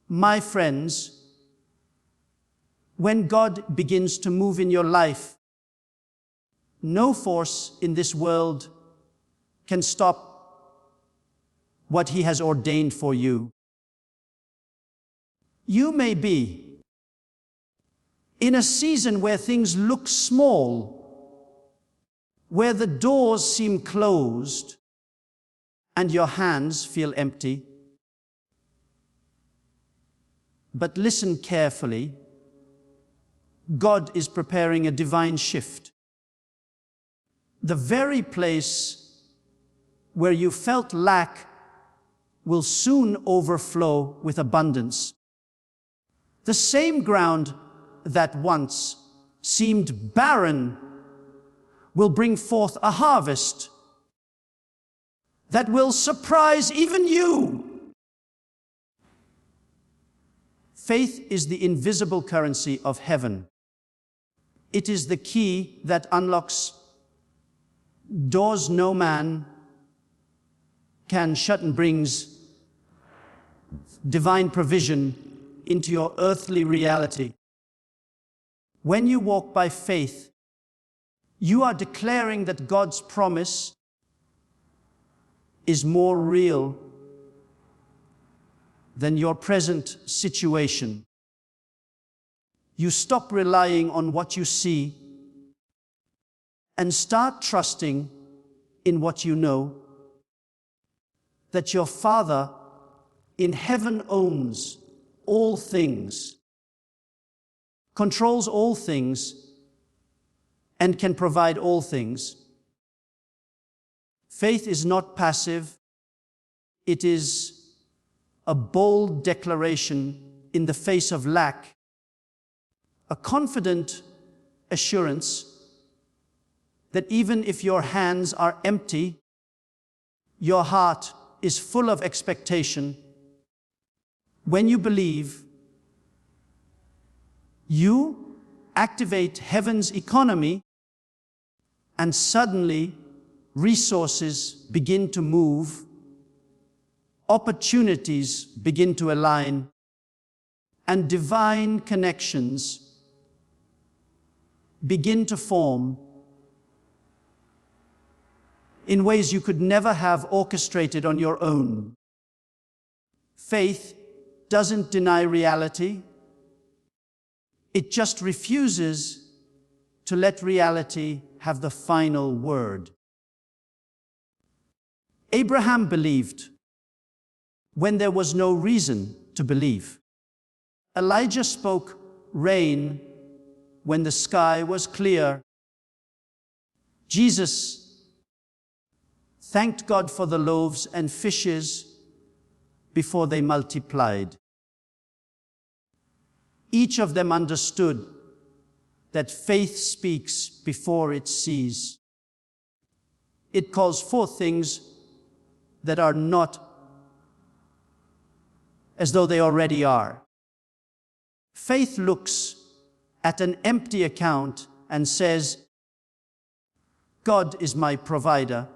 My friends, when God begins to move in your life, no force in this world can stop what He has ordained for you. You may be in a season where things look small, where the doors seem closed and your hands feel empty. But listen carefully. God is preparing a divine shift. The very place where you felt lack will soon overflow with abundance. The same ground that once seemed barren will bring forth a harvest that will surprise even you. Faith is the invisible currency of heaven. It is the key that unlocks doors no man can shut and brings divine provision into your earthly reality. When you walk by faith, you are declaring that God's promise is more real than your present situation. You stop relying on what you see and start trusting in what you know, that your Father in heaven owns all things, controls all things, and can provide all things. Faith is not passive. It is a bold declaration in the face of lack, a confident assurance that even if your hands are empty, your heart is full of expectation. When you believe, you activate heaven's economy, and suddenly resources begin to move, opportunities begin to align, and divine connections begin to form in ways you could never have orchestrated on your own. Faith doesn't deny reality. It just refuses to let reality have the final word. Abraham believed when there was no reason to believe. Elijah spoke rain when the sky was clear. Jesus thanked God for the loaves and fishes before they multiplied. Each of them understood that faith speaks before it sees. It calls forth things that are not as though they already are. Faith looks at an empty account and says, God is my provider.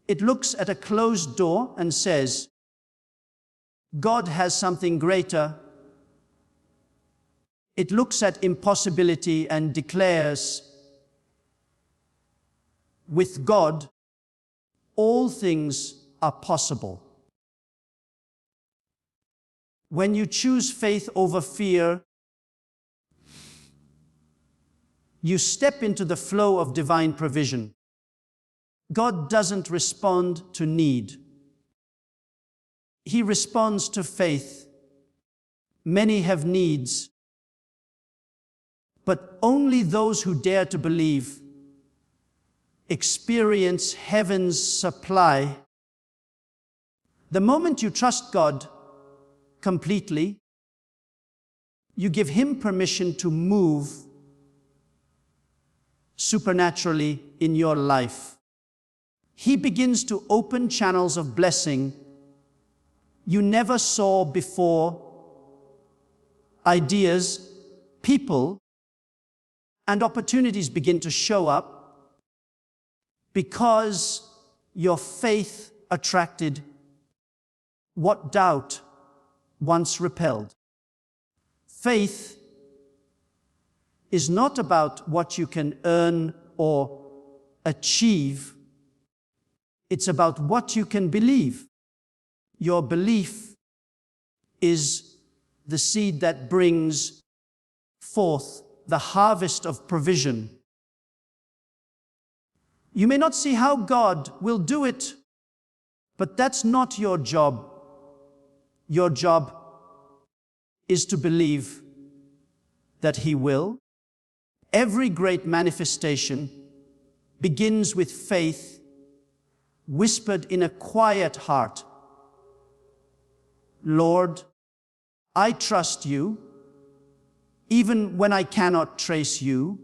It looks at a closed door and says, God has something greater. It looks at impossibility and declares, with God, all things are possible. When you choose faith over fear, you step into the flow of divine provision. God doesn't respond to need. He responds to faith. Many have needs, but only those who dare to believe experience heaven's supply. The moment you trust God completely, you give Him permission to move supernaturally in your life. He begins to open channels of blessing you never saw before. Ideas, people, and opportunities begin to show up because your faith attracted what doubt once repelled. Faith is not about what you can earn or achieve. It's about what you can believe. Your belief is the seed that brings forth the harvest of provision. You may not see how God will do it, but that's not your job. Your job is to believe that He will. Every great manifestation begins with faith whispered in a quiet heart. Lord, I trust you, even when I cannot trace you.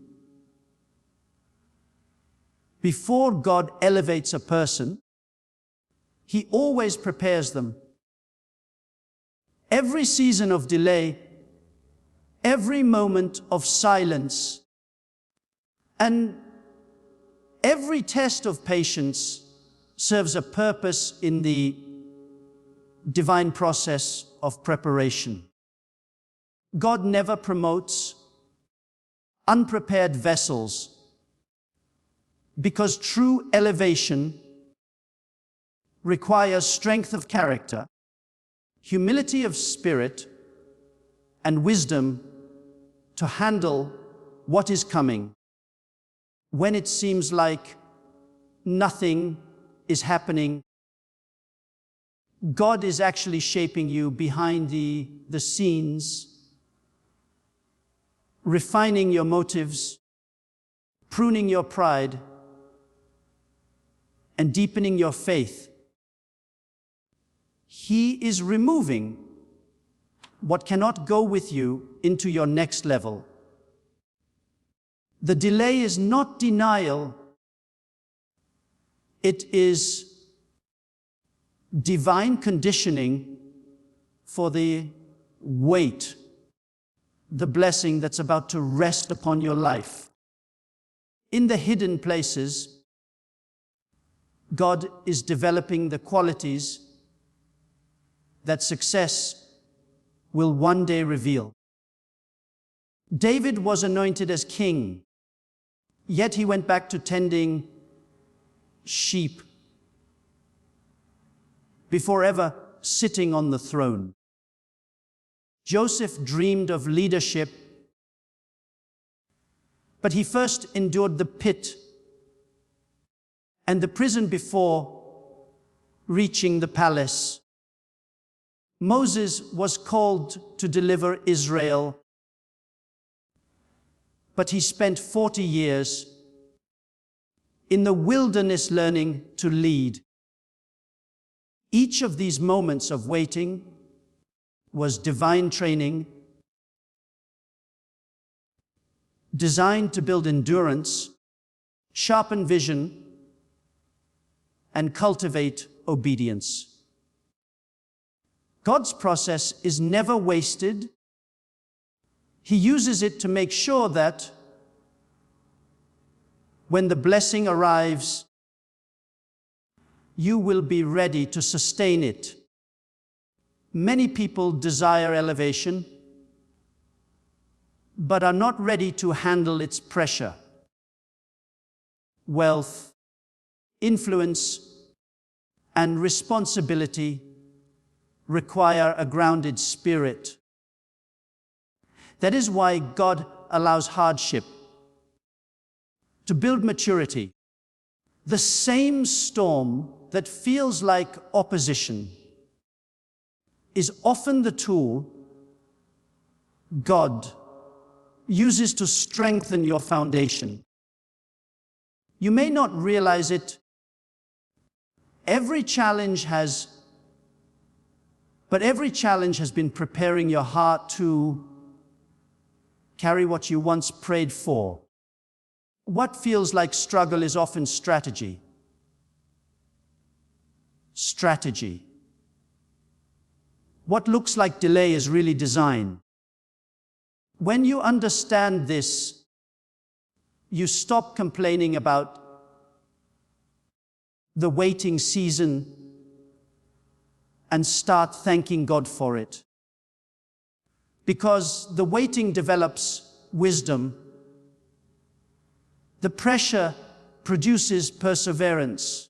Before God elevates a person, He always prepares them. Every season of delay, every moment of silence, and every test of patience serves a purpose in the divine process of preparation. God never promotes unprepared vessels, because true elevation requires strength of character, humility of spirit, and wisdom to handle what is coming when it seems like nothing is happening. God is actually shaping you behind the scenes, refining your motives, pruning your pride, and deepening your faith. He is removing what cannot go with you into your next level. The delay is not denial. It is divine conditioning for the weight, the blessing that's about to rest upon your life. In the hidden places, God is developing the qualities that success will one day reveal. David was anointed as king, yet he went back to tending sheep before ever sitting on the throne. Joseph dreamed of leadership, but he first endured the pit and the prison before reaching the palace. Moses was called to deliver Israel, but he spent 40 years in the wilderness learning to lead. Each of these moments of waiting was divine training, designed to build endurance, sharpen vision, and cultivate obedience. God's process is never wasted. He uses it to make sure that when the blessing arrives, you will be ready to sustain it. Many people desire elevation, but are not ready to handle its pressure. Wealth, influence, and responsibility require a grounded spirit. That is why God allows hardship to build maturity. The same storm that feels like opposition is often the tool God uses to strengthen your foundation. You may not realize it. Every challenge has been preparing your heart to carry what you once prayed for. What feels like struggle is often strategy. Strategy. What looks like delay is really design. When you understand this, you stop complaining about the waiting season and start thanking God for it. Because the waiting develops wisdom. The pressure produces perseverance.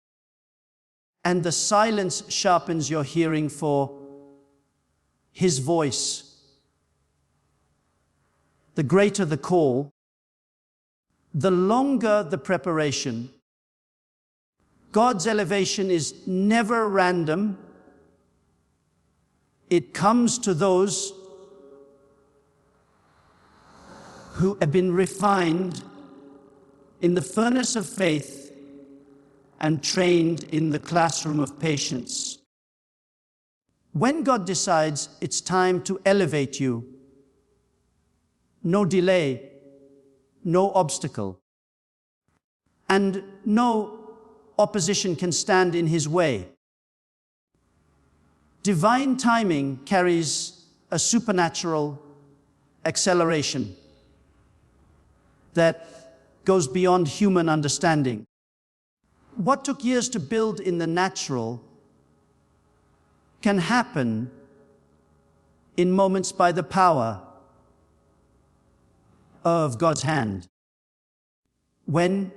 And the silence sharpens your hearing for His voice. The greater the call, the longer the preparation. God's elevation is never random. It comes to those who have been refined in the furnace of faith and trained in the classroom of patience. When God decides it's time to elevate you, no delay, no obstacle, and no opposition can stand in His way. Divine timing carries a supernatural acceleration that goes beyond human understanding. What took years to build in the natural can happen in moments by the power of God's hand. When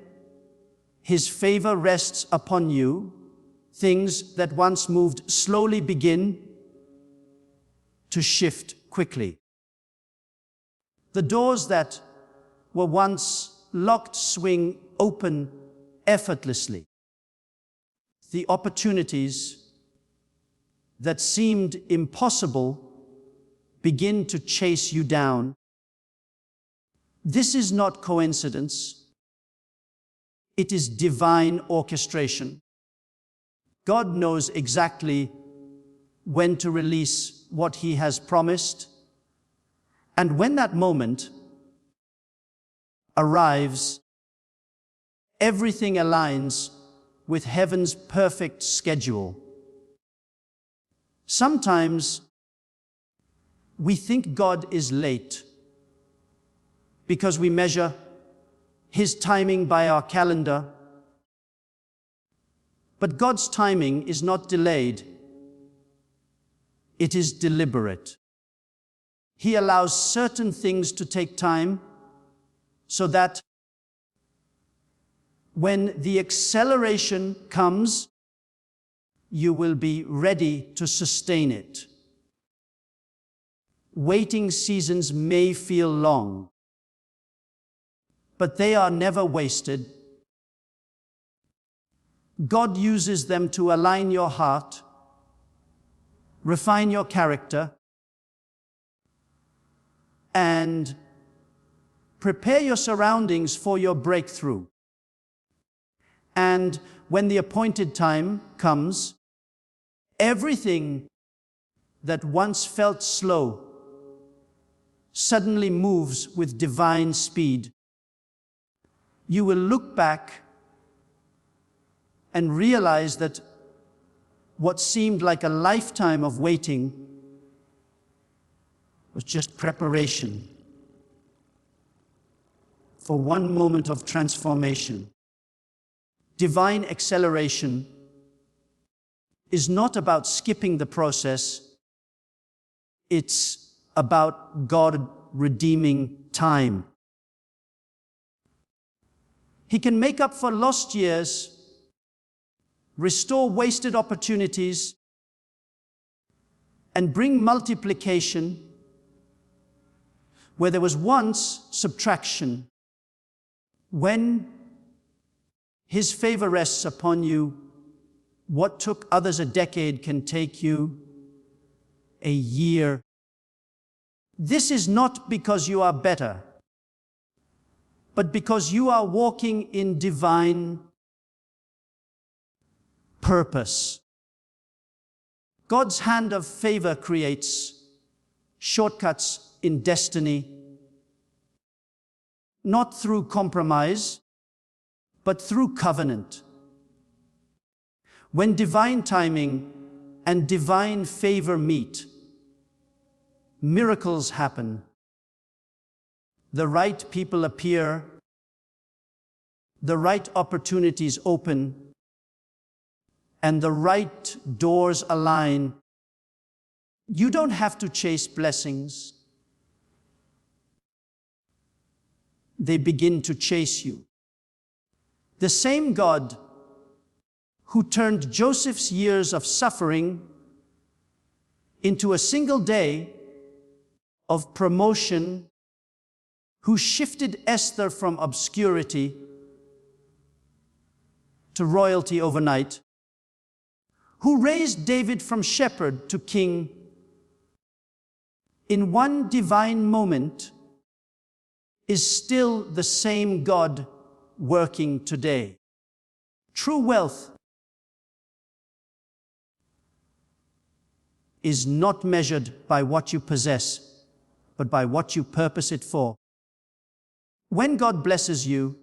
His favor rests upon you, things that once moved slowly begin to shift quickly. The doors that were once locked swing open effortlessly. The opportunities that seemed impossible begin to chase you down. This is not coincidence. It is divine orchestration. God knows exactly when to release what He has promised, and when that moment arrives, everything aligns with heaven's perfect schedule. Sometimes we think God is late because we measure His timing by our calendar. But God's timing is not delayed. It is deliberate. He allows certain things to take time so that when the acceleration comes, you will be ready to sustain it. Waiting seasons may feel long, but they are never wasted. God uses them to align your heart, refine your character, and prepare your surroundings for your breakthrough. And when the appointed time comes, everything that once felt slow suddenly moves with divine speed. You will look back and realize that what seemed like a lifetime of waiting was just preparation for one moment of transformation. Divine acceleration is not about skipping the process. It's about God redeeming time. He can make up for lost years, restore wasted opportunities, and bring multiplication where there was once subtraction. When His favor rests upon you, what took others a decade can take you a year. This is not because you are better, but because you are walking in divine purpose. God's hand of favor creates shortcuts in destiny, not through compromise, but through covenant. When divine timing and divine favor meet, miracles happen. The right people appear, the right opportunities open, and the right doors align You don't have to chase blessings. They begin to chase you. The same God who turned Joseph's years of suffering into a single day of promotion, who shifted Esther from obscurity to royalty overnight, who raised David from shepherd to king in one divine moment, is still the same God working today. True wealth is not measured by what you possess, but by what you purpose it for. When God blesses you,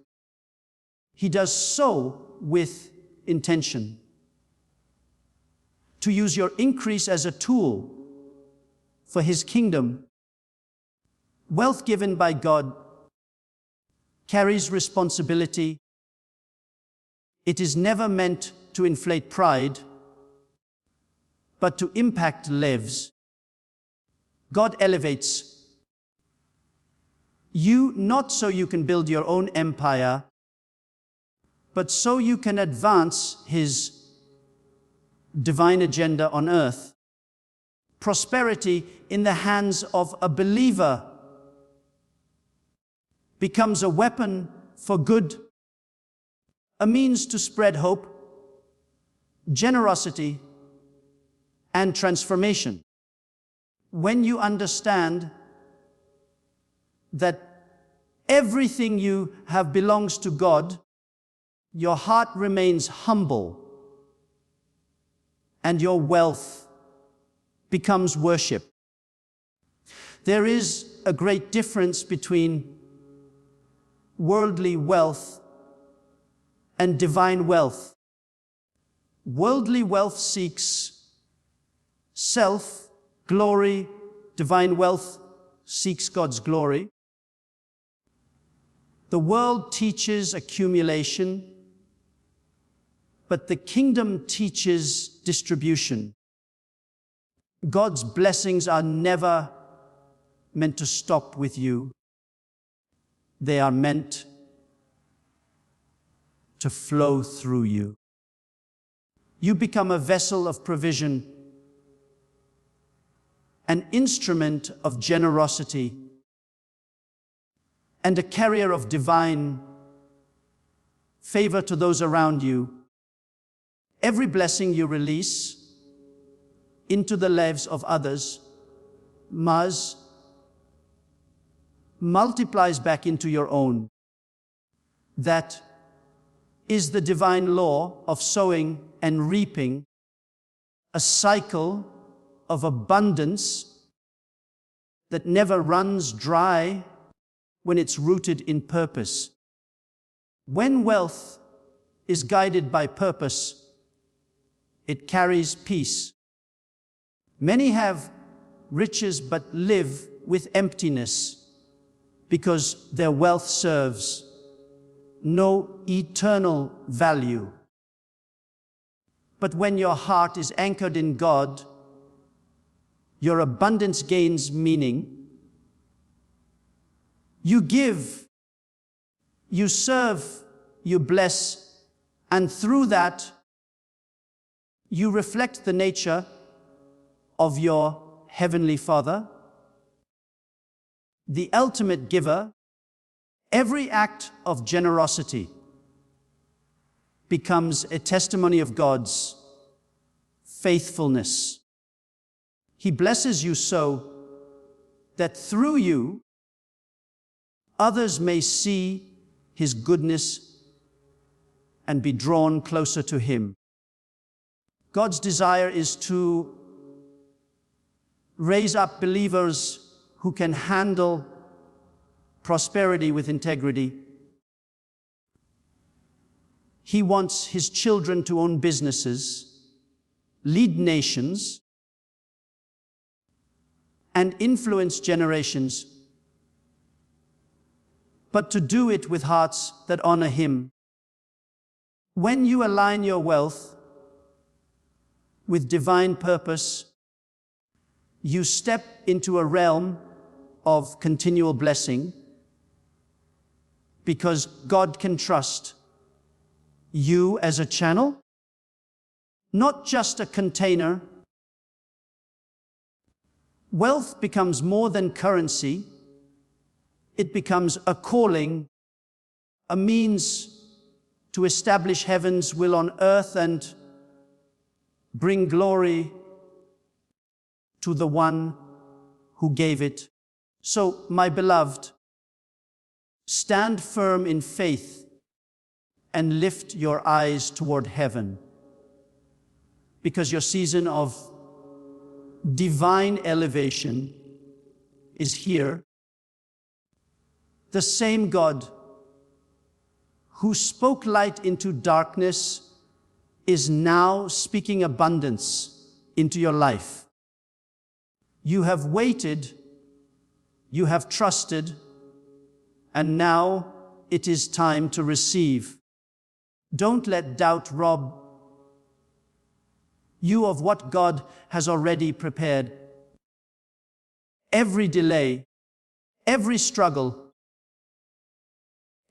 He does so with intention. To use your increase as a tool for His kingdom. Wealth given by God carries responsibility. It is never meant to inflate pride, but to impact lives. God elevates you not so you can build your own empire, but so you can advance His divine agenda on earth. Prosperity in the hands of a believer becomes a weapon for good, a means to spread hope, generosity, and transformation. When you understand that everything you have belongs to God, your heart remains humble, and your wealth becomes worship. There is a great difference between worldly wealth and divine wealth. Worldly wealth seeks self, glory. Divine wealth seeks God's glory. The world teaches accumulation, but the kingdom teaches distribution. God's blessings are never meant to stop with you. They are meant to flow through you. You become a vessel of provision, an instrument of generosity, and a carrier of divine favor to those around you. Every blessing you release into the lives of others multiplies back into your own. That is the divine law of sowing and reaping, a cycle of abundance that never runs dry when it's rooted in purpose. When wealth is guided by purpose, it carries peace. Many have riches but live with emptiness because their wealth serves no eternal value. But when your heart is anchored in God, your abundance gains meaning. You give, you serve, you bless, and through that, you reflect the nature of your Heavenly Father, the ultimate giver. Every act of generosity becomes a testimony of God's faithfulness. He blesses you so that through you, others may see His goodness and be drawn closer to Him. God's desire is to raise up believers who can handle prosperity with integrity. He wants His children to own businesses, lead nations, and influence generations, but to do it with hearts that honor Him. When you align your wealth with divine purpose, You step into a realm of continual blessing because God can trust you as a channel, not just a container. Wealth becomes more than currency. It becomes a calling, a means to establish heaven's will on earth and bring glory to the one who gave it. So, my beloved, stand firm in faith and lift your eyes toward heaven, because your season of divine elevation is here. The same God who spoke light into darkness is now speaking abundance into your life. You have waited, you have trusted, and now it is time to receive. Don't let doubt rob you of what God has already prepared. Every delay, every struggle,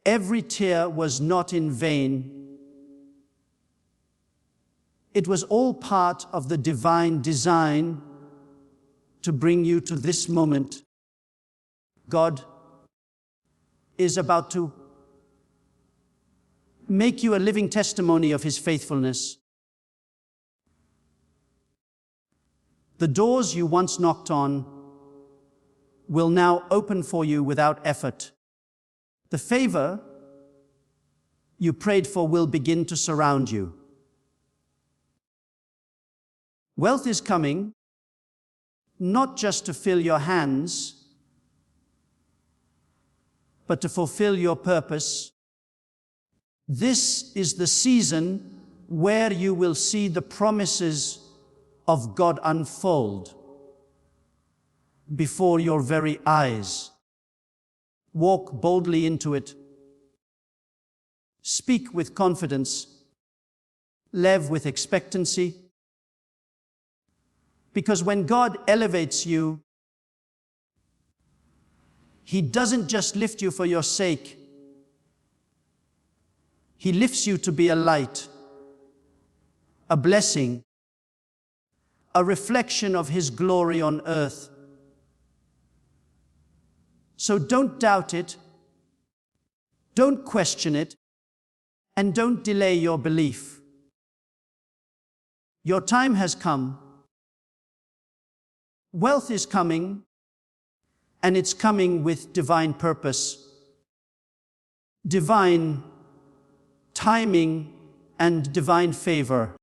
every tear was not in vain. It was all part of the divine design to bring you to this moment. God is about to make you a living testimony of His faithfulness. The doors you once knocked on will now open for you without effort. The favor you prayed for will begin to surround you. Wealth is coming, not just to fill your hands, but to fulfill your purpose. This is the season where you will see the promises of God unfold before your very eyes. Walk boldly into it. Speak with confidence. Live with expectancy. Because when God elevates you, He doesn't just lift you for your sake. He lifts you to be a light, a blessing, a reflection of His glory on earth. So don't doubt it, don't question it, and don't delay your belief. Your time has come. Wealth is coming, and it's coming with divine purpose, divine timing, and divine favor.